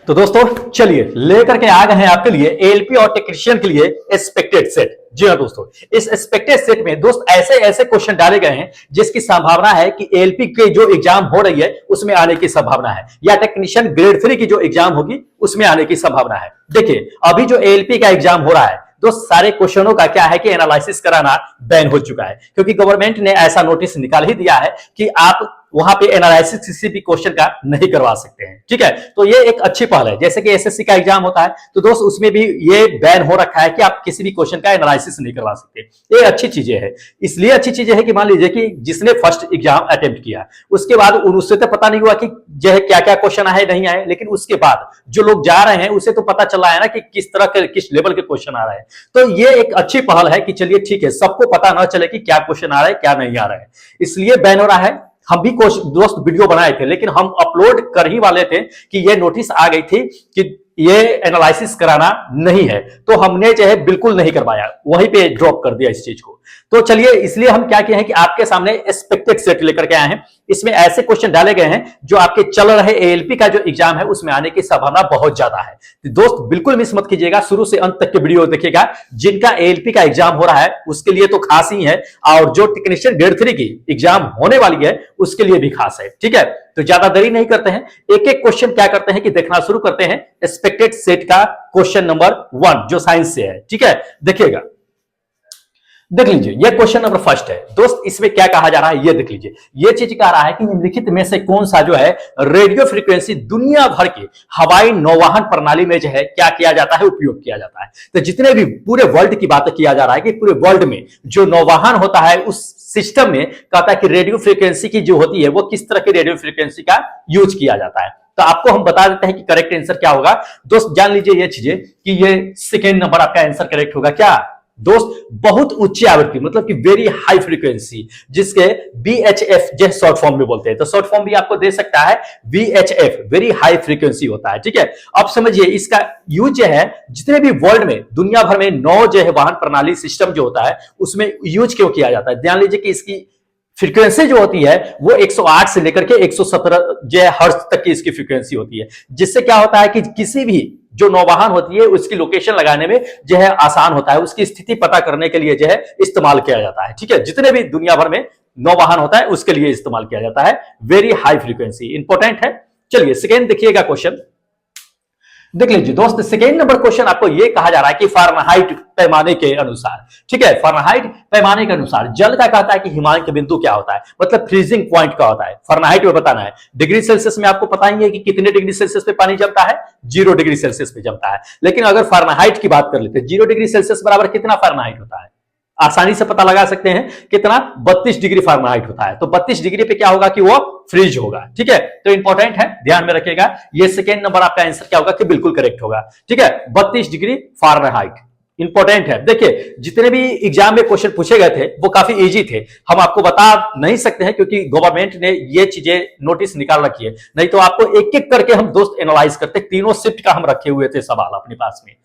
तो दोस्तों चलिए लेकर के आ गए हैं आपके लिए एएलपी और टेक्नीशियन के लिए एक्सपेक्टेड सेट। जी हाँ दोस्तों, इस एक्सपेक्टेड सेट में दोस्त ऐसे ऐसे क्वेश्चन डाले गए हैं जिसकी संभावना है कि एएलपी के जो एग्जाम हो रही है उसमें आने की संभावना है, या टेक्नीशियन ग्रेड 3 की जो एग्जाम होगी उसमें आने की संभावना है। देखिए अभी जो एएलपी का एग्जाम हो रहा है दोस्त, सारे क्वेश्चनों का क्या है कि एनालिसिस कराना बैन हो चुका है, क्योंकि गवर्नमेंट ने ऐसा नोटिस निकाल ही दिया है कि आप वहां पे एनालिसिस किसी भी क्वेश्चन का नहीं करवा सकते हैं। ठीक है, तो ये एक अच्छी पहल है। जैसे कि एसएससी का एग्जाम होता है तो दोस्त उसमें भी ये बैन हो रखा है कि आप किसी भी क्वेश्चन का एनालिसिस नहीं करवा सकते। ये अच्छी चीजें है, इसलिए अच्छी चीजें है कि मान लीजिए कि जिसने फर्स्ट एग्जाम अटेम्प्ट किया उसके बाद उससे तो पता नहीं हुआ कि जो है क्या क्या क्वेश्चन आए नहीं आए, लेकिन उसके बाद जो लोग जा रहे हैं उसे तो पता चला है ना कि किस तरह के किस लेवल के क्वेश्चन आ रहे हैं। तो ये एक अच्छी पहल है कि चलिए ठीक है, सबको पता ना चले कि क्या क्वेश्चन आ रहा है क्या नहीं आ रहा है, इसलिए बैन हो रहा है। हम भी दोस्त वीडियो बनाए थे, लेकिन हम अपलोड कर ही वाले थे कि ये नोटिस आ गई थी कि ये एनालिसिस कराना नहीं है, तो हमने जो है बिल्कुल नहीं करवाया, वहीं पे ड्रॉप कर दिया इस चीज को। तो चलिए इसलिए हम क्या किए हैं कि आपके सामने एक्सपेक्टेड सेट लेकर के आए हैं। इसमें ऐसे क्वेश्चन डाले गए हैं जो आपके चल रहे एएलपी का जो एग्जाम है उसमें आने की संभावना बहुत ज्यादा है। तो दोस्त बिल्कुल मिस मत कीजिएगा, शुरू से अंत तक के वीडियो देखिएगा। जिनका एएलपी का एग्जाम हो रहा है उसके लिए तो खास ही है, और जो टेक्नीशियन ग्रेड 3 की एग्जाम होने वाली है उसके लिए भी खास है। ठीक है, तो ज्यादा देरी नहीं करते हैं, एक एक क्वेश्चन क्या करते हैं कि देखना शुरू करते हैं। एक्सपेक्टेड सेट का क्वेश्चन नंबर 1 जो साइंस से है, ठीक है, देखिएगा, देख लीजिए। ये क्वेश्चन नंबर फर्स्ट है दोस्त, इसमें क्या कहा जा रहा है ये देख लीजिए। ये चीज कह रहा है कि निम्नलिखित में से कौन सा जो है रेडियो फ्रीक्वेंसी दुनिया भर के हवाई नौवहन प्रणाली में जो है क्या किया जाता है, उपयोग किया जाता है। तो जितने भी पूरे वर्ल्ड की बातें किया जा रहा है कि पूरे वर्ल्ड में जो नौवहन होता है उस सिस्टम में कहता है कि रेडियो फ्रीक्वेंसी की जो होती है वो किस तरह की रेडियो फ्रीक्वेंसी का यूज किया जाता है। तो आपको हम बता देते हैं कि करेक्ट आंसर क्या होगा। दोस्त जान लीजिए ये चीजें कि ये सेकेंड नंबर आपका आंसर करेक्ट होगा। क्या दोस्त, बहुत उच्च आवृत्ति मतलब कि वेरी हाई फ्रीक्वेंसी, जिसके VHF जो शॉर्ट फॉर्म में बोलते हैं, तो शॉर्ट फॉर्म भी आपको दे सकता है VHF, वेरी हाई फ्रीक्वेंसी होता है। ठीक है, अब समझिए इसका यूज जो है जितने भी वर्ल्ड में दुनिया भर में 9 जो है वाहन प्रणाली सिस्टम जो होता है उसमें यूज क्यों किया जाता है। ध्यान लीजिए कि इसकी फ्रीक्वेंसी जो होती है वो 108 से लेकर के 117 जो है हर्ट्ज तक की इसकी फ्रीक्वेंसी होती है, जिससे क्या होता है कि किसी भी जो नौवाहन होती है उसकी लोकेशन लगाने में जो है आसान होता है, उसकी स्थिति पता करने के लिए जो है इस्तेमाल किया जाता है। ठीक है, जितने भी दुनिया भर में नौवाहन होता है उसके लिए इस्तेमाल किया जाता है, वेरी हाई फ्रीक्वेंसी, इंपॉर्टेंट है। चलिए सेकेंड देखिएगा क्वेश्चन, देख लीजिए दोस्त। सेकेंड नंबर क्वेश्चन आपको यह कहा जा रहा है कि फारेनहाइट पैमाने के अनुसार, ठीक है, फारेनहाइट पैमाने के अनुसार जल का कहता है कि हिमालय के बिंदु क्या होता है, मतलब फ्रीजिंग पॉइंट का होता है। फारेनहाइट में बताना है, डिग्री सेल्सियस में आपको पता ही है कि कितने डिग्री सेल्सियस पे पानी जमता है, 0 डिग्री सेल्सियस पे जमता है। लेकिन अगर फारेनहाइट की बात कर लेते हैं, 0 डिग्री सेल्सियस बराबर कितना फारेनहाइट होता है, आसानी से पता लगा सकते हैं कितना, 32 डिग्री फारेनहाइट होता है। तो 32 डिग्री पे क्या होगा कि वो फ्रीज होगा। ठीक है, तो इंपॉर्टेंट है, ध्यान में रखिएगा। ये सेकेंड नंबर आपका आंसर क्या होगा कि बिल्कुल करेक्ट होगा। ठीक है, 32 डिग्री फारेनहाइट इंपॉर्टेंट है। देखिए जितने भी एग्जाम में क्वेश्चन पूछे गए थे वो काफी इजी थे, हम आपको बता नहीं सकते हैं क्योंकि गवर्नमेंट ने ये चीजें नोटिस निकाल रखी है, नहीं तो आपको एक एक करके हम दोस्त एनालाइज करते। तीनों शिफ्ट का हम रखे हुए थे सवाल अपने पास में,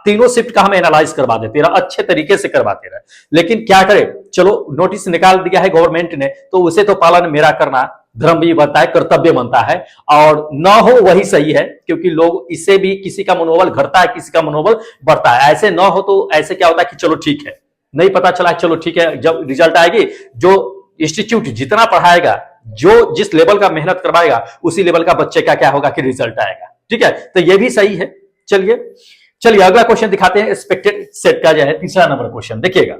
तीनों शिफ्ट का हम एनालाइज करवा देते रहे, अच्छे तरीके से करवाते रहे। लेकिन क्या करें, चलो नोटिस निकाल दिया है गवर्नमेंट ने तो उसे तो पालन मेरा करना धर्म भी बनता है, कर्तव्य बनता है, और न हो वही सही है, क्योंकि लोग इससे भी किसी का मनोबल घटता है, किसी का मनोबल बढ़ता है। ऐसे न हो तो ऐसे क्या होता है कि चलो ठीक है, नहीं पता चला चलो ठीक है, जब रिजल्ट आएगी जो इंस्टीट्यूट जितना पढ़ाएगा, जो जिस लेवल का मेहनत करवाएगा उसी लेवल का बच्चे का क्या होगा कि रिजल्ट आएगा। ठीक है, तो ये भी सही है। चलिए अगला क्वेश्चन दिखाते हैं, एक्सपेक्टेड सेट का जो है तीसरा नंबर क्वेश्चन देखिएगा,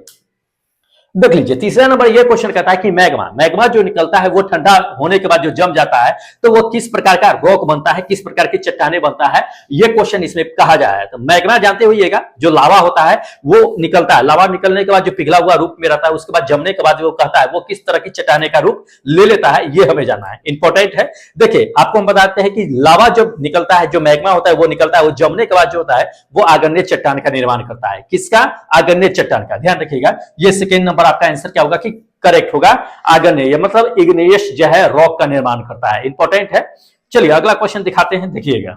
देख लीजिए। तीसरा नंबर ये क्वेश्चन कहता है कि मैग्मा जो निकलता है वो ठंडा होने के बाद जो जम जाता है तो वो किस प्रकार का रॉक बनता है, किस प्रकार की चट्टाने बनता है, ये क्वेश्चन इसमें कहा जाए। तो मैग्मा जानते होइएगा, जो लावा होता है वो निकलता है, लावा निकलने के बाद जो पिघला हुआ रूप में रहता है, उसके बाद जमने के बाद जो कहता है वो किस तरह की चट्टाने का रूप ले लेता है, ये हमें जानना है, इंपॉर्टेंट है। देखिए आपको हम बताते हैं कि लावा जब निकलता है, जो मैग्मा होता है वो निकलता है, वो जमने के बाद जो होता है वो आग्नेय चट्टान का निर्माण करता है। किसका? आग्नेय चट्टान का। ध्यान रखिएगा, ये सेकेंड नंबर आपका आंसर क्या होगा कि करेक्ट होगा, आग्नेय, मतलब इग्नेयस जो है रॉक का निर्माण करता है, इंपॉर्टेंट है। चलिए अगला क्वेश्चन दिखाते हैं, देखिएगा,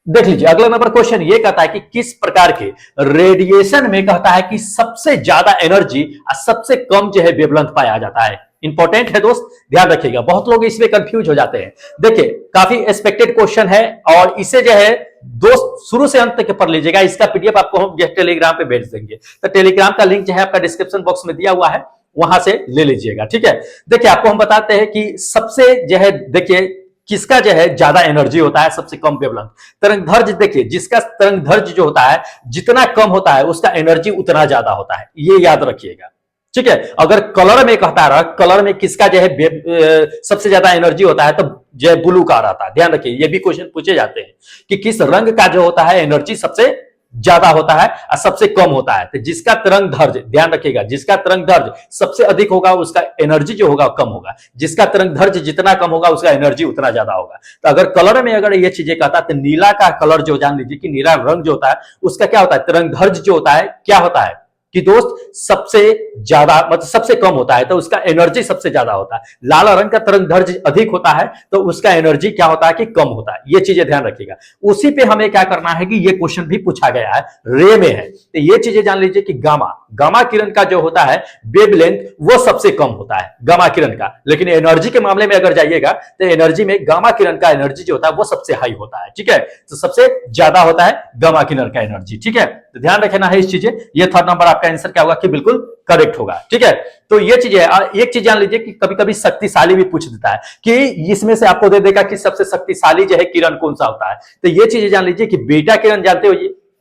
देख लीजिए। अगला नंबर क्वेश्चन ये कहता है कि किस प्रकार के रेडिएशन में कहता है कि सबसे ज्यादा एनर्जी और सबसे कम जो है वेवलेंथ पाया जाता है। इंपॉर्टेंट है दोस्त, ध्यान रखिएगा। बहुत लोग इसमें कंफ्यूज हो जाते हैं। देखिए काफी एक्सपेक्टेड क्वेश्चन है और इसे जो है दोस्त शुरू से अंत तक पढ़ लीजिएगा। इसका पीडीएफ आपको हम टेलीग्राम पे भेज देंगे, तो टेलीग्राम का लिंक जो है आपका डिस्क्रिप्शन बॉक्स में दिया हुआ है, वहां से ले लीजिएगा। ठीक है, देखिए आपको हम बताते हैं कि सबसे जो है देखिए किसका जो है ज्यादा एनर्जी होता है, सबसे कम वेवलेंथ तरंगधर्ज। देखिए जिसका तरंगधर्ज जो होता है जितना कम होता है उसका एनर्जी उतना ज्यादा होता है, ये याद रखिएगा। ठीक है, अगर कलर में कहता रहा कलर में किसका जो है सबसे ज्यादा एनर्जी होता है तो जो है ब्लू का आता है। ध्यान रखिए ये भी क्वेश्चन पूछे जाते हैं कि किस रंग का जो होता है एनर्जी सबसे ज्यादा होता है और सबसे कम होता है। तो जिसका तरंग धर्ज, ध्यान रखिएगा, जिसका तरंग धर्ज सबसे अधिक होगा उसका एनर्जी जो होगा कम होगा, जिसका तरंग धर्ज जितना कम होगा उसका एनर्जी उतना ज्यादा होगा। तो अगर कलर में अगर ये चीजें कहता है तो नीला का कलर जो जान लीजिए कि नीला रंग जो होता है उसका क्या होता है, तरंग धर्ज जो होता है क्या होता है कि दोस्त सबसे ज्यादा मतलब सबसे कम होता है तो उसका एनर्जी सबसे ज्यादा होता है। लाल रंग का तरंग दैर्घ्य अधिक होता है तो उसका एनर्जी क्या होता है कि कम होता है। ये चीजें ध्यान रखिएगा। उसी पे हमें क्या करना है कि ये क्वेश्चन भी पूछा गया है, रे में है, तो ये चीजें जान लीजिए कि गामा किरण का जो होता है वेवलेंथ वो सबसे कम होता है गामा किरण का, लेकिन एनर्जी के मामले में अगर जाइएगा तो एनर्जी में गामा किरण का एनर्जी जो होता है वो सबसे हाई होता है। ठीक है, तो सबसे ज्यादा होता है गामा किरण का एनर्जी। ठीक है, तो ध्यान रखना है इस चीजें। ये थर्ड नंबर आपका आंसर क्या होगा कि बिल्कुल करेक्ट होगा। ठीक है, तो ये चीजें एक चीज जान लीजिए कि कभी कभी शक्तिशाली भी पूछ देता है कि इसमें से आपको दे देगा कि सबसे शक्तिशाली जो है किरण कौन सा होता है, तो ये चीजें जान लीजिए कि बीटा किरण जानते हो,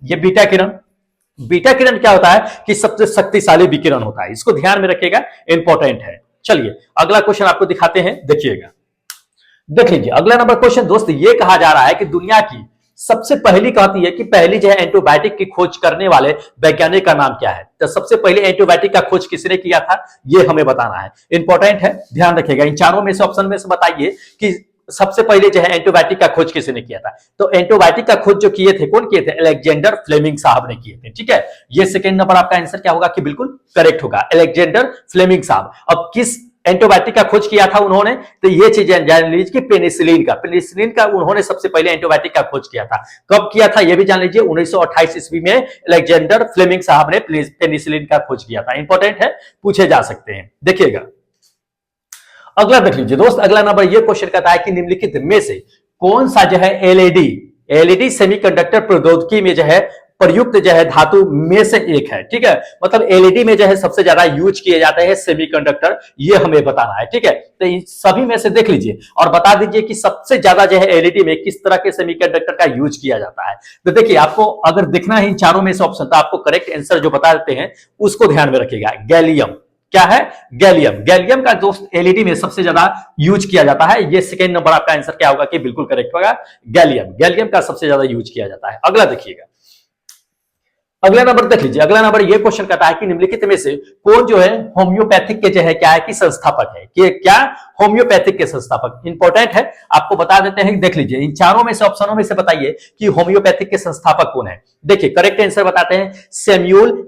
ये बीटा किरण क्या होता है कि सबसे शक्तिशाली विकिरण होता है। इसको ध्यान में रखिएगा, इंपॉर्टेंट है। चलिए अगला क्वेश्चन आपको दिखाते हैं, देखिएगा, देख लीजिए अगला नंबर क्वेश्चन दोस्त। ये कहा जा रहा है कि दुनिया की सबसे पहली कहती है कि पहली जो है एंटीबायोटिक की खोज करने वाले वैज्ञानिक का नाम क्या है। तो सबसे पहले एंटीबायोटिक का खोज किसने किया था ये हमें बताना है, इंपॉर्टेंट है, ध्यान रखिएगा। इन चारों में से ऑप्शन में से बताइए कि सबसे पहले जो है एंटीबायोटिक का खोज किसने किया था। तो एंटीबायोटिक का खोज जो किए थे, कौन किए थे, अलेक्जेंडर फ्लेमिंग साहब ने किए थे। ठीक है, ये सेकंड नंबर आपका आंसर क्या होगा कि बिल्कुल करेक्ट होगा, अलेक्जेंडर फ्लेमिंग साहब। अब किस एंटीबायोटिक का खोज किया था उन्होंने, तो ये चीजें जान लीजिए कि पेनिसिलिन का उन्होंने सबसे पहले एंटीबायोटिक का खोज किया था। कब किया था ये भी जान लीजिए, 1928 ईस्वी में अलेक्जेंडर फ्लेमिंग साहब ने पेनिसिलिन का खोज किया था। इंपॉर्टेंट है, पूछे जा सकते हैं। देखिएगा अगला देख लीजिए दोस्त। अगला नंबर ये क्वेश्चन कहता है कि निम्नलिखित में से कौन सा जो है एलईडी सेमीकंडक्टर प्रौद्योगिकी में जो है प्रयुक्त जो है धातु में से एक है। ठीक है, मतलब एलईडी में जो है सबसे ज्यादा यूज किए जाते हैं सेमीकंडक्टर, ये हमें बताना है। ठीक है, तो इन सभी में से देख लीजिए और बता दीजिए कि सबसे ज्यादा जो है एलईडी में किस तरह के सेमीकंडक्टर का यूज किया जाता है। तो देखिए आपको अगर देखना है इन चारों में से ऑप्शन, तो आपको करेक्ट आंसर जो बता देते हैं उसको ध्यान में रखिएगा। गैलियम, क्या है, गैलियम का दोस्त एलईडी में सबसे ज्यादा यूज किया जाता है। ये सेकंड नंबर आपका आंसर क्या होगा कि बिल्कुल करेक्ट होगा, गैलियम का सबसे ज्यादा यूज किया जाता है। अगला देखिएगा, अगला नंबर देख लीजिए। अगला नंबर ये क्वेश्चन कहता है कि निम्नलिखित में से कौन जो है होम्योपैथिक के जो है क्या है कि संस्थापक है, कि क्या होम्योपैथिक के संस्थापक। इंपॉर्टेंट है, आपको बता देते हैं, देख लीजिए इन चारों में से ऑप्शनों में से बताइए कि होम्योपैथिक के संस्थापक कौन है। देखिए करेक्ट आंसर बताते हैं सैम्यूल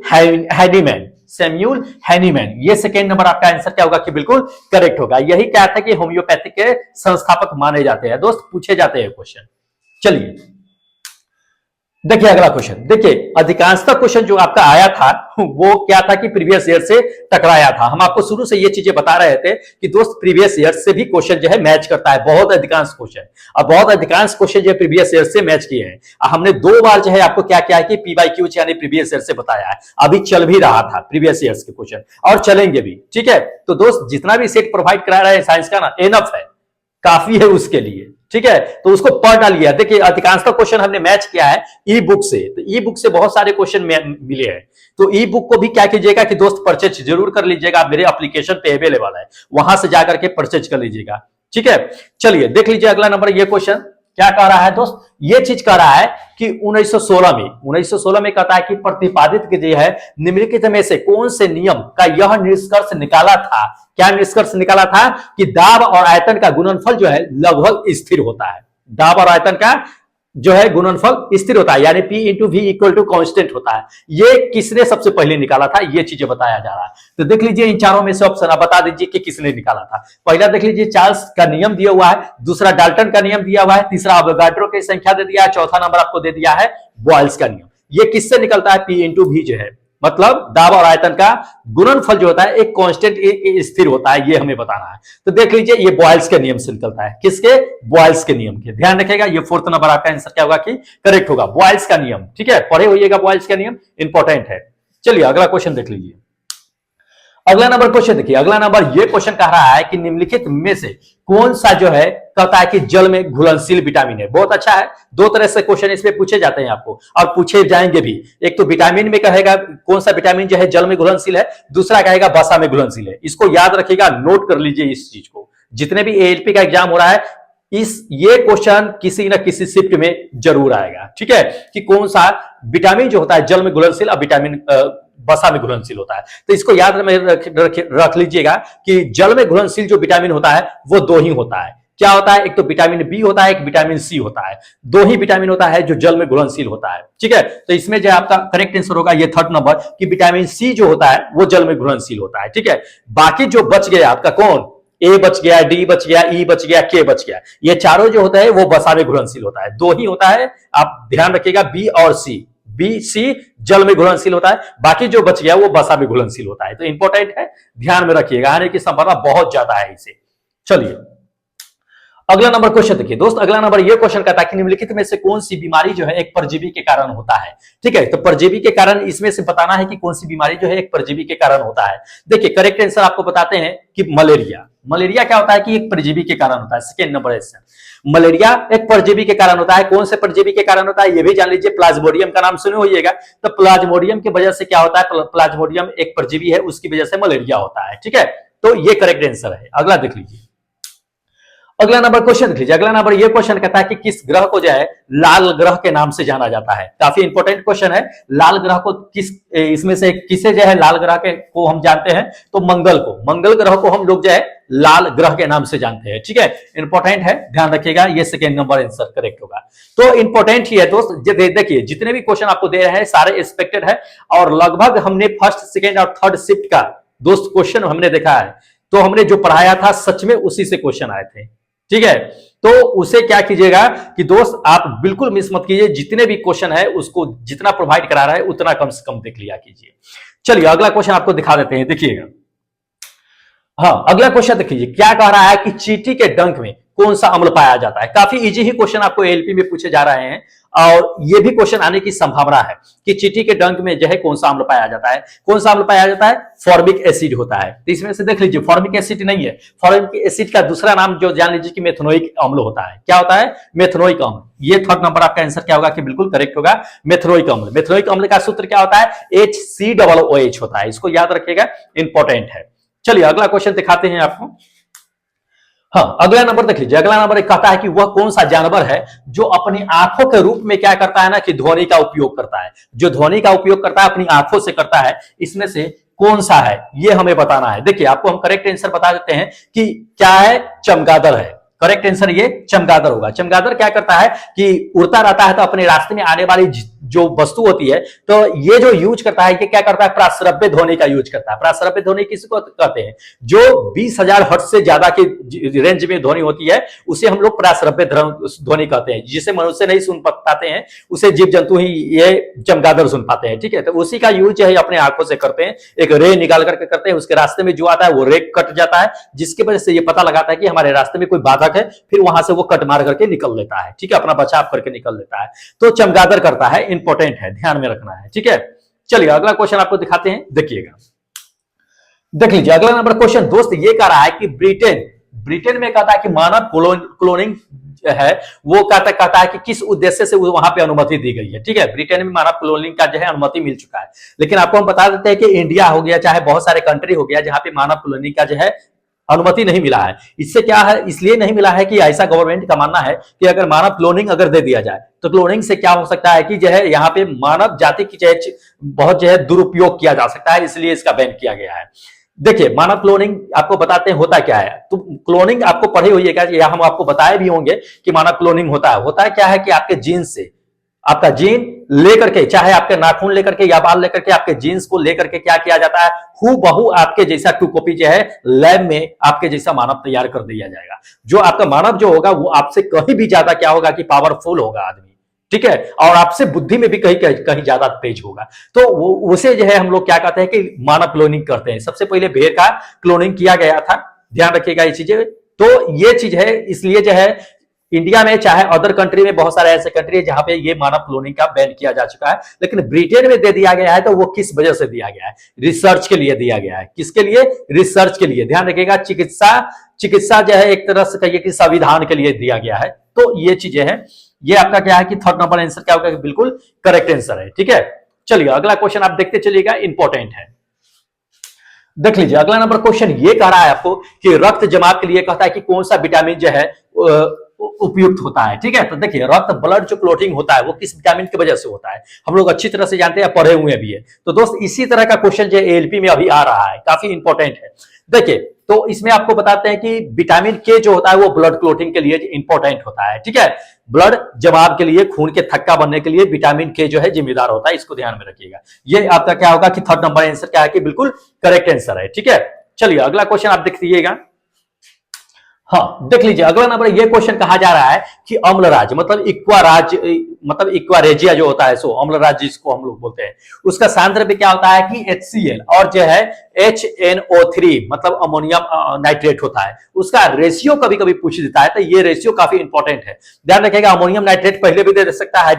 हैनीमैन। ये सेकेंड नंबर आपका आंसर क्या होगा कि बिल्कुल करेक्ट होगा। यही क्या था कि होम्योपैथिक के संस्थापक माने जाते हैं दोस्त, पूछे जाते हैं क्वेश्चन। चलिए देखिए अगला क्वेश्चन। देखिए अधिकांशतः क्वेश्चन जो आपका आया था वो क्या था कि प्रीवियस ईयर से टकराया था। हम आपको शुरू से ये चीजें बता रहे थे कि दोस्त प्रीवियस ईयर से भी क्वेश्चन जो है मैच करता है, बहुत अधिकांश क्वेश्चन, और बहुत अधिकांश क्वेश्चन जो है प्रीवियस ईयर से मैच किए हैं। हमने 2 बार जो है आपको क्या क्या है कि PYQ यानी प्रीवियस ईयर से बताया है, अभी चल भी रहा था प्रीवियस ईयर के क्वेश्चन और चलेंगे भी। ठीक है, तो दोस्त जितना भी सेट प्रोवाइड करा रहे हैं साइंस का ना, एनफ है, काफी है उसके लिए। ठीक है, तो उसको पढ़ डालिए। देखिए अधिकांशतः क्वेश्चन हमने मैच किया है ई बुक से, तो ई बुक से बहुत सारे क्वेश्चन मिले हैं। तो ई बुक को भी क्या कीजिएगा कि दोस्त परचेज जरूर कर लीजिएगा, मेरे एप्लीकेशन पे अवेलेबल है, वहां से जाकर के परचेज कर लीजिएगा। ठीक है, चलिए देख लीजिए अगला नंबर। ये क्वेश्चन क्या कह रहा है दोस्त, ये चीज कह रहा है कि 1916 में कहता है कि प्रतिपादित कीजिए है निम्नलिखित में से कौन से नियम का यह निष्कर्ष निकाला था। क्या निष्कर्ष निकाला था कि दाब और आयतन का गुणनफल जो है लगभग स्थिर होता है। दाब और आयतन का जो है गुणनफल स्थिर होता है, यानी P into V equal to constant होता है। ये किसने सबसे पहले निकाला था, ये चीजें बताया जा रहा है। तो देख लीजिए इन चारों में से ऑप्शन, आप बता दीजिए कि किसने निकाला था। पहला देख लीजिए चार्ल्स का नियम दिया हुआ है, दूसरा डाल्टन का नियम दिया हुआ है, तीसरा अवोगाड्रो की संख्या दे दिया है, चौथा नंबर आपको दे दिया है बॉयल्स का नियम। ये किससे निकलता है, P इंटू V जो है मतलब दाब और आयतन का गुणनफल जो होता है एक कांस्टेंट स्थिर होता है, ये हमें बताना है। तो देख लीजिए ये बॉयल्स के नियम से निकलता है, किसके? बॉयल्स के नियम के। ध्यान रखिएगा ये फोर्थ नंबर आपका आंसर क्या होगा कि करेक्ट होगा, बॉयल्स का नियम। ठीक है, पढ़े होइएगा बॉयल्स का नियम, इंपॉर्टेंट है। चलिए अगला क्वेश्चन देख लीजिए। अगला नंबर क्वेश्चन देखिए, अगला नंबर ये क्वेश्चन कह रहा है कि निम्नलिखित में से कौन सा जो है कहता है कि जल में घुलनशील विटामिन है। बहुत अच्छा है, दो तरह से क्वेश्चन इसमें पूछे जाते हैं आपको और पूछे जाएंगे भी। एक तो विटामिन में कहेगा कौन सा विटामिन जो है जल में घुलनशील है, दूसरा कहेगा वसा में घुलनशील है। इसको याद रखिएगा, नोट कर लीजिए इस चीज को। जितने भी एएलपी का एग्जाम हो रहा है ये क्वेश्चन किसी न किसी शिफ्ट में जरूर आएगा। ठीक है, कि कौन सा विटामिन जो होता है जल में घुलनशील और विटामिन वसा में घुलनशील होता है। तो इसको याद रख लीजिएगा कि जल में घुलनशील जो विटामिन होता है वो दो ही होता है। क्या होता है? एक तो विटामिन बी होता है, एक विटामिन सी होता है। दो ही विटामिन होता है जो जल में घुलनशील होता है। ठीक है, तो इसमें जो आपका करेक्ट आंसर होगा ये थर्ड नंबर कि विटामिन सी जो होता है वो जल में घुलनशील होता है। ठीक है, बाकी जो बच गया आपका कौन? ए बच गया, डी बच गया, ई बच गया, के बच गया, ये चारों जो होता है वो वसा में घुलनशील होता है। दो ही होता है, आप ध्यान रखिएगा, बी और सी। बी सी जल में घुलनशील होता है, बाकी जो बच गया वो वसा में घुलनशील होता है। तो इंपॉर्टेंट है, ध्यान में रखिएगा, आने की संभावना बहुत ज्यादा है इसे। चलिए अगला नंबर क्वेश्चन देखिए दोस्त, अगला नंबर ये क्वेश्चन कहता है कि निम्नलिखित में से कौन सी बीमारी जो है एक परजीवी के कारण होता है। ठीक है, तो परजीवी के कारण इसमें से बताना है कि कौन सी बीमारी जो है एक परजीवी के कारण होता है। देखिए करेक्ट आंसर आपको बताते हैं कि मलेरिया। मलेरिया क्या होता है कि एक परजीवी के कारण होता है। सेकेंड नंबर आंसर, मलेरिया एक परजीवी के कारण होता है। कौन से परजीवी के कारण होता है ये भी जान लीजिए, प्लाज्मोडियम का नाम सुने होइएगा। तो प्लाज्मोडियम की वजह से क्या होता है, प्लाज्मोडियम एक परजीवी है, उसकी वजह से मलेरिया होता है। ठीक है, तो ये करेक्ट आंसर है। अगला देख लीजिए, अगला नंबर क्वेश्चन देख लीजिए। अगला नंबर ये क्वेश्चन कहता है कि किस ग्रह को जो है लाल ग्रह के नाम से जाना जाता है। काफी इंपॉर्टेंट क्वेश्चन है। लाल ग्रह को किस, इसमें से किसे जो है लाल ग्रह के को हम जानते हैं, तो मंगल को, मंगल ग्रह को हम लोग जो है लाल ग्रह के नाम से जानते हैं। ठीक है, इंपॉर्टेंट है, ध्यान रखिएगा, ये सेकेंड नंबर आंसर करेक्ट होगा। तो इंपॉर्टेंट ही है दोस्त। देखिए जितने भी क्वेश्चन आपको दे रहे हैं सारे एक्सपेक्टेड है और लगभग हमने फर्स्ट सेकेंड और थर्ड शिफ्ट का दोस्त क्वेश्चन हमने देखा है। तो हमने जो पढ़ाया था सच में उसी से क्वेश्चन आए थे। ठीक है, तो उसे क्या कीजिएगा कि दोस्त आप बिल्कुल मिस मत कीजिए, जितने भी क्वेश्चन है उसको जितना प्रोवाइड करा रहा है उतना कम से कम देख लिया कीजिए। चलिए अगला क्वेश्चन आपको दिखा देते हैं, देखिएगा। हाँ, अगला क्वेश्चन देखिए, क्या कह रहा है कि चींटी के डंक में कौन सा अम्ल पाया जाता है। काफी इजी ही क्वेश्चन आपको एलपी में पूछे जा रहे हैं और ये भी क्वेश्चन आने की संभावना है कि चींटी के डंक में जो है कौन सा अम्ल पाया जाता है। कौन सा अम्ल पाया जाता है? फॉर्मिक एसिड होता है। तो इसमें से देख लीजिए, फॉर्मिक एसिड नहीं है, फॉर्मिक एसिड का दूसरा नाम जो जान लीजिए कि मेथनोइक अम्ल होता है। क्या होता है? मेथनोइक अम्ल। ये थर्ड नंबर आपका आंसर क्या होगा कि बिल्कुल करेक्ट होगा, मेथनोइक अम्ल। मेथनोइक अम्ल का सूत्र क्या होता है? HCOOH होता है। इसको याद रखिएगा, इंपॉर्टेंट है। चलिए अगला क्वेश्चन दिखाते हैं आपको। हाँ, अगला नंबर देख लीजिए। अगला नंबर कहता है कि वह कौन सा जानवर है जो अपनी आंखों के रूप में क्या करता है ना कि ध्वनि का उपयोग करता है। जो ध्वनि का उपयोग करता है अपनी आंखों से करता है, इसमें से कौन सा है ये हमें बताना है। देखिए आपको हम करेक्ट आंसर बता देते हैं कि क्या है, चमगादड़ है। करेक्ट आंसर ये चमगादड़ होगा। चमगादड़ क्या करता है कि उड़ता रहता है, तो अपने रास्ते में आने वाली जो वस्तु होती है तो ये जो यूज करता है, ये क्या करता है? प्राश्रव्य ध्वनि का यूज करता है। प्राश्रव्य ध्वनि किसको कहते हैं? जो 20,000 हर्ट्ज से ज्यादा की रेंज में ध्वनि होती है उसे हम लोग प्राश्रव्य ध्वनि कहते हैं। जिसे मनुष्य नहीं सुन पाते हैं उसे जीव जंतु ही ये चमगादड़ सुन पाते हैं। ठीक है, तो उसी का यूज है अपने आंखों से करते हैं। एक रे निकाल करके करते हैं, उसके रास्ते में जो आता है वो रे कट जाता है, जिसकी वजह से ये पता लगाता है कि हमारे रास्ते में कोई बाधक है, फिर वहां से वो कट मार करके निकल लेता है। ठीक है, अपना बचाव करके निकल लेता है। तो चमगादड़ करता है, इंपॉर्टेंट है, ध्यान में रखना है। ठीक है, चलिए अगला क्वेश्चन आपको दिखाते हैं, देखिएगा। देख लीजिए अगला नंबर क्वेश्चन दोस्त ये कह रहा है कि ब्रिटेन में कहता है कि मानव क्लोनिंग है वो कहता है कि किस उद्देश्य से वहां पे अनुमति दी गई है। ठीक है, ब्रिटेन में मानव क्लोनिंग का जो है अनुमति मिल चुका है, लेकिन आपको हम बता देते हैं कि इंडिया हो गया चाहे बहुत सारे कंट्री हो गया जहां पे मानव क्लोनिंग का जो है अनुमति नहीं मिला है। इससे क्या है, इसलिए नहीं मिला है कि ऐसा गवर्नमेंट का मानना है कि अगर मानव क्लोनिंग अगर दे दिया जाए तो क्लोनिंग से क्या हो सकता है कि जो है यहाँ पे मानव जाति की बहुत जो है दुरुपयोग किया जा सकता है, इसलिए इसका बैन किया गया है। देखिए मानव क्लोनिंग आपको बताते हैं होता क्या है। तो क्लोनिंग आपको पढ़े होइएगा या हम आपको बताए भी होंगे कि मानव क्लोनिंग होता है क्या है कि आपके जीन से, आपका जीन लेकर के, चाहे आपके नाखून लेकर के या बाल लेकर के, आपके जीन्स को लेकर के क्या किया जाता है, हूबहू आपके जैसा टू कॉपी जो है लैब में आपके जैसा मानव तैयार कर दिया जाएगा। जो आपका मानव जो होगा वो आपसे कहीं भी ज्यादा क्या होगा कि पावरफुल होगा आदमी। ठीक है, और आपसे बुद्धि में भी कहीं कहीं ज्यादा तेज होगा। तो वो उसे जो है हम लोग क्या कहते हैं कि मानव क्लोनिंग करते हैं। सबसे पहले भेड़ का क्लोनिंग किया गया था, ध्यान रखिएगा ये चीजें। तो ये चीज है, इसलिए जो है इंडिया में चाहे अदर कंट्री में बहुत सारे ऐसे कंट्री है जहां पे ये मानव क्लोनिंग का बैन किया जा चुका है, लेकिन ब्रिटेन में दे दिया गया है। तो वो किस वजह से दिया गया है? रिसर्च के लिए दिया गया है। किसके लिए? रिसर्च के लिए। ध्यान रखिएगा, चिकित्सा जो है एक तरह से कहिए कि संविधान के लिए दिया गया है। तो ये चीजें हैं। ये आपका क्या है कि थर्ड नंबर आंसर क्या होगा? बिल्कुल करेक्ट आंसर है। ठीक है, चलिए अगला क्वेश्चन आप देखते चलिएगा, इंपॉर्टेंट है। देख लीजिए अगला नंबर क्वेश्चन ये कह रहा है आपको कि रक्त जमाव के लिए कहता है कि कौन सा विटामिन जो है उपयुक्त होता है। ठीक है, तो देखिए रक्त ब्लड जो क्लोटिंग होता है वो किस विटामिन की वजह से होता है, हम लोग अच्छी तरह से जानते हैं, पढ़े हुए भी है। तो दोस्त इसी तरह का क्वेश्चन जो एएलपी में अभी आ रहा है, काफी इंपॉर्टेंट है। देखिए तो इसमें आपको बताते हैं कि विटामिन के जो होता है वो ब्लड क्लोटिंग के लिए इंपॉर्टेंट होता है। ठीक है, ब्लड जमाव के लिए, खून के थक्का बनने के लिए विटामिन के जो है जिम्मेदार होता है। इसको ध्यान में रखिएगा। ये आपका क्या होगा कि थर्ड नंबर आंसर क्या है कि बिल्कुल करेक्ट आंसर है। ठीक है, चलिए अगला क्वेश्चन आप देख लीजिएगा। हाँ देख लीजिए अगला नंबर ये क्वेश्चन कहा जा रहा है कि अम्लराज मतलब इक्वारेजिया जो होता है, सो अम्लराज जिसको हम लोग बोलते हैं, उसका सांद्रव्य क्या होता है कि HCl और जो है HNO3 मतलब अमोनियम नाइट्रेट होता है। उसका रेशियो कभी कभी पूछ देता है, तो ये रेशियो काफी इंपॉर्टेंट है। ध्यान रखिएगा, अमोनियम नाइट्रेट पहले भी दे सकता है,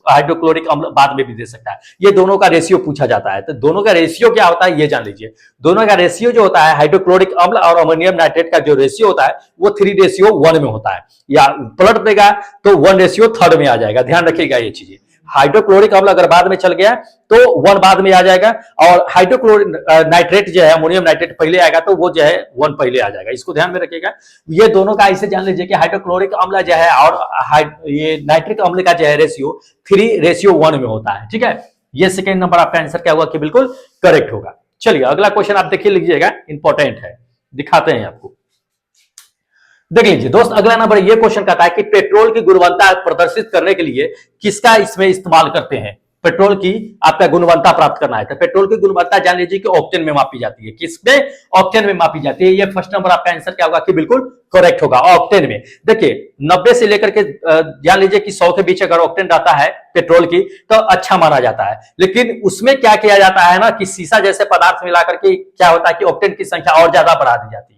हाइड्रोक्लोरिक अम्ल बाद में भी दे सकता है। ये दोनों का रेशियो पूछा जाता है, तो दोनों का रेशियो क्या होता है ये जान लीजिए। दोनों का रेशियो जो होता है हाइड्रोक्लोरिक अम्ल और अमोनियम नाइट्रेट का जो रेशियो होता है वो 3:1 में होता है, या पलट देगा तो 1:3 में आ जाएगा। ध्यान रखिएगा ये चीजें। हाइड्रोक्लोरिक अम्ल अगर बाद में चल गया तो 1 बाद में आ जाएगा, और हाइड्रोक्लोरिक नाइट्रेट जो है अमोनियम नाइट्रेट पहले आएगा तो वो जो है 1 पहले आ जाएगा। इसको ध्यान में रखिएगा। ये दोनों का ऐसे जान लीजिए कि हाइड्रोक्लोरिक अम्ल जो है और ये नाइट्रिक अम्ल का जो है रेशियो 3:1 में होता है। ठीक है, ये सेकेंड नंबर आपका आंसर क्या होगा कि बिल्कुल करेक्ट होगा। चलिए अगला क्वेश्चन आप देखिए, लीजिएगा, इंपॉर्टेंट है, दिखाते हैं आपको। देख लीजिए दोस्त अगला नंबर ये क्वेश्चन कहता है कि पेट्रोल की गुणवत्ता प्रदर्शित करने के लिए किसका इसमें इस्तेमाल करते हैं। पेट्रोल की आपका गुणवत्ता प्राप्त करना है तो पेट्रोल की गुणवत्ता जान लीजिए कि ऑक्टेन में मापी जाती है। किसमें? ऑक्टेन में मापी जाती है। ये फर्स्ट नंबर आपका आंसर क्या होगा कि बिल्कुल करेक्ट होगा, ऑक्टेन में। देखिए 90 से लेकर के जान लीजिए कि 100 के बीच अगर ऑक्टेन रहता है पेट्रोल की तो अच्छा माना जाता है। लेकिन उसमें क्या किया जाता है ना कि सीसा जैसे पदार्थ मिलाकर के क्या होता है कि ऑक्टेन की संख्या और ज्यादा बढ़ा दी जाती है।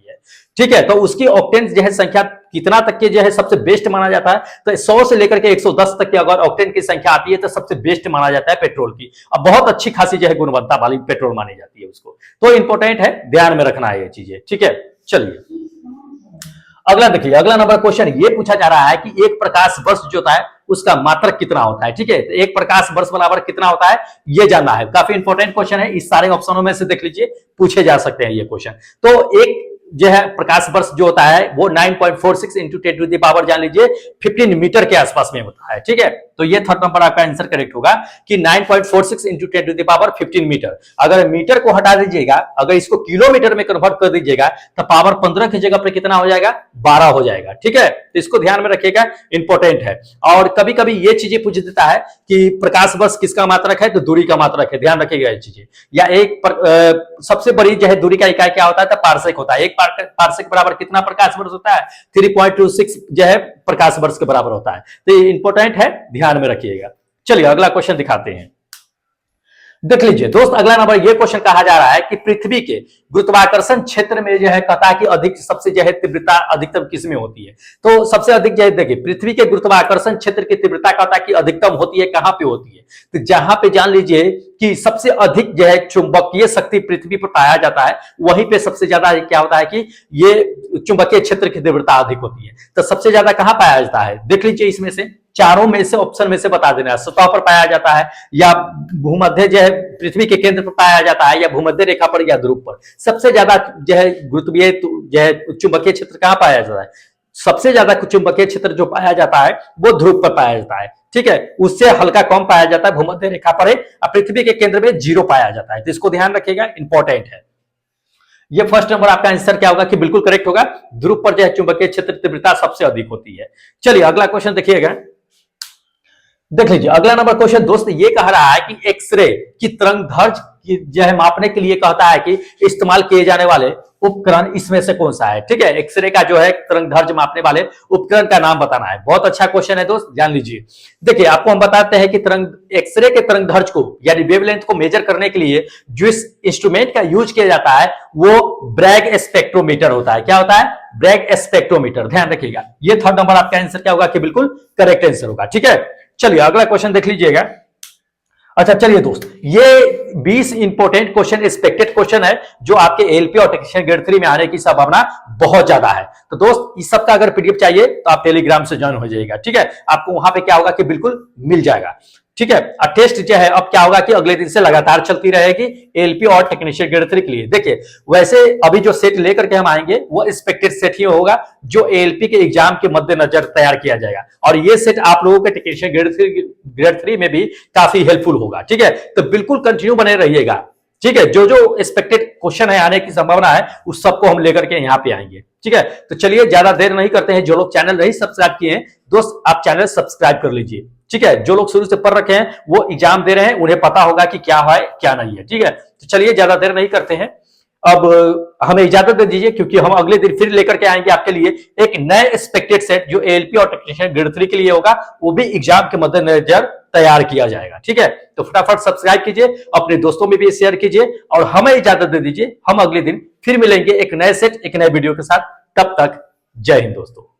ठीक है, तो उसकी ऑक्टेन जो है संख्या कितना तक के जो है सबसे बेस्ट माना जाता है, तो 100 से लेकर के 110 तक की अगर ऑक्टेन की संख्या आती है तो सबसे बेस्ट माना जाता है पेट्रोल की। अब बहुत अच्छी खासी जो है गुणवत्ता वाली पेट्रोल मानी जाती है उसको, तो इंपॉर्टेंट है, ध्यान में रखना है ये चीजें। ठीक है, चलिए अगला देखिए अगला नंबर क्वेश्चन ये पूछा जा रहा है कि एक प्रकाश वर्ष जो होता है उसका मात्रक कितना होता है। ठीक है, तो एक प्रकाश वर्ष बराबर कितना होता है ये जानना है। काफी इंपॉर्टेंट क्वेश्चन है, इस सारे ऑप्शनों में से देख लीजिए पूछे जा सकते हैं ये क्वेश्चन। तो एक जो है प्रकाश वर्ष जो होता है वो 9.46 इंटू 10 टू द पावर जान लीजिए 15 मीटर के आसपास में होता है। ठीक है, तो ये थर्ड नंबर आपका आंसर करेक्ट होगा कि 9.46 into 10 to the power 15 metre. अगर मीटर को हटा दीजिएगा, अगर इसको किलोमीटर में कन्वर्ट कर दीजिएगा तो पावर 15 की जगह पर कितना हो जाएगा? 12 हो जाएगा। ठीक है, तो इसको ध्यान में रखिएगा, इंपॉर्टेंट है। और कभी कभी ये चीजें पूछ देता है कि प्रकाश वर्ष किसका मात्रक है, तो दूरी का मात्रक है, ध्यान रखिएगा ये चीजें। या सबसे बड़ी जो है दूरी का इकाई क्या होता है, तो पारसेक होता है। एक पारसेक बराबर कितना प्रकाश वर्ष होता है? 3.26 जो है प्रकाश वर्ष के बराबर होता है। तो ये इंपॉर्टेंट है, ध्यान में रखिएगा। चलिए अगला क्वेश्चन दिखाते हैं। देख लीजिए दोस्त अगला नंबर ये क्वेश्चन कहा जा रहा है कि पृथ्वी के गुरुत्वाकर्षण क्षेत्र में जो है कहता है कि अधिक सबसे जो है तीव्रता अधिकतम किसमें होती है। तो सबसे अधिक जो है देखिए पृथ्वी के गुरुत्वाकर्षण क्षेत्र की तीव्रता कहता है कि अधिकतम होती है कहां पे होती है, तो जहां पे जान लीजिए कि सबसे अधिक जो है चुंबकीय शक्ति पृथ्वी पर पाया जाता है वहीं पे सबसे ज्यादा क्या होता है कि ये चुंबकीय क्षेत्र की तीव्रता अधिक होती है। तो सबसे ज्यादा कहां पाया जाता है, देख लीजिए इसमें से चारों में से ऑप्शन में से बता देना है। सतह पर पाया जाता है, या भूमध्य जो है पृथ्वी के केंद्र पर पाया जाता है, या भूमध्य रेखा पर, या ध्रुव पर। सबसे ज्यादा जो है गुरुत्वीय जो है चुंबकीय क्षेत्र कहां पाया जाता है? सबसे ज्यादा चुंबकीय क्षेत्र जो पाया जाता है वो ध्रुव पर पाया जाता है। ठीक है, उससे हल्का कम पाया जाता है भूमध्य रेखा पर, पृथ्वी के केंद्र में 0 पाया जाता है। तो इसको ध्यान रखिएगा, इंपॉर्टेंट है। ये फर्स्ट नंबर आपका आंसर क्या होगा कि बिल्कुल करेक्ट होगा। ध्रुव पर जो है चुंबकीय क्षेत्र तीव्रता सबसे अधिक होती है। चलिए अगला क्वेश्चन देखिएगा। देख लीजिए अगला नंबर क्वेश्चन दोस्त ये कह रहा है कि एक्सरे की तरंग दैर्घ्य जो है मापने के लिए कहता है कि इस्तेमाल किए जाने वाले उपकरण इसमें से कौन सा है? ठीक है, एक्सरे का जो है तरंग दैर्ध्य मापने वाले उपकरण का नाम बताना है। बहुत अच्छा क्वेश्चन है दोस्त, जान लीजिए। देखिए, आपको हम बताते हैं कि तरंग एक्सरे के तरंग दैर्ध्य को यानी वेवलेंथ को मेजर करने के लिए जो इस इंस्ट्रूमेंट का यूज किया जाता है वो ब्रैग स्पेक्ट्रोमीटर होता है। क्या होता है? Bragg spectrometer. ध्यान रखिएगा, ये थर्ड नंबर आपका आंसर क्या होगा कि बिल्कुल करेक्ट आंसर होगा। ठीक है, चलिए अगला क्वेश्चन देख लीजिएगा। अच्छा चलिए दोस्त, ये 20 इंपोर्टेंट क्वेश्चन एक्सपेक्टेड क्वेश्चन है जो आपके एलपी और टेक्नीशियन ग्रेड 3 में आने की संभावना बहुत ज्यादा है। तो दोस्त, इस सब का अगर पीडीएफ चाहिए तो आप टेलीग्राम से ज्वाइन हो जाइएगा। ठीक है, आपको वहां पे क्या होगा कि बिल्कुल मिल जाएगा। ठीक है, टेस्ट जो है अब क्या होगा कि अगले दिन से लगातार चलती रहेगी एलपी और टेक्नीशियन ग्रेड 3 के लिए। देखिए, वैसे अभी जो सेट लेकर के हम आएंगे वो एक्सपेक्टेड सेट ही होगा जो एलपी के एग्जाम के मद्देनजर तैयार किया जाएगा, और ये सेट आप लोगों के टेक्नीशियन ग्रेड 3 में भी काफी हेल्पफुल होगा। ठीक है, तो बिल्कुल कंटिन्यू बने रहिएगा। ठीक है, जो जो एक्सपेक्टेड क्वेश्चन है आने की संभावना है उस सबको हम लेकर के यहाँ पे आएंगे। ठीक है, तो चलिए ज्यादा देर नहीं करते हैं। जो लोग चैनल नहीं सब्सक्राइब किए हैं दोस्त, आप चैनल सब्सक्राइब कर लीजिए। ठीक है, जो लोग शुरू से पढ़ रखे हैं वो एग्जाम दे रहे हैं, उन्हें पता होगा कि क्या है क्या नहीं है। ठीक है, तो चलिए ज्यादा देर नहीं करते हैं, अब हमें इजाजत दे दीजिए, क्योंकि हम अगले दिन फिर लेकर के आएंगे आपके लिए एक नए एक्सपेक्टेड सेट जो एलपी और टेक्नीशियन ग्रेड 3 के लिए होगा, वो भी एग्जाम के मद्देनजर तैयार किया जाएगा। ठीक है, तो फटाफट सब्सक्राइब कीजिए, अपने दोस्तों में भी शेयर कीजिए और हमें इजाजत दे दीजिए। हम अगले दिन फिर मिलेंगे एक नए सेट एक नए वीडियो के साथ। तब तक जय हिंद दोस्तों।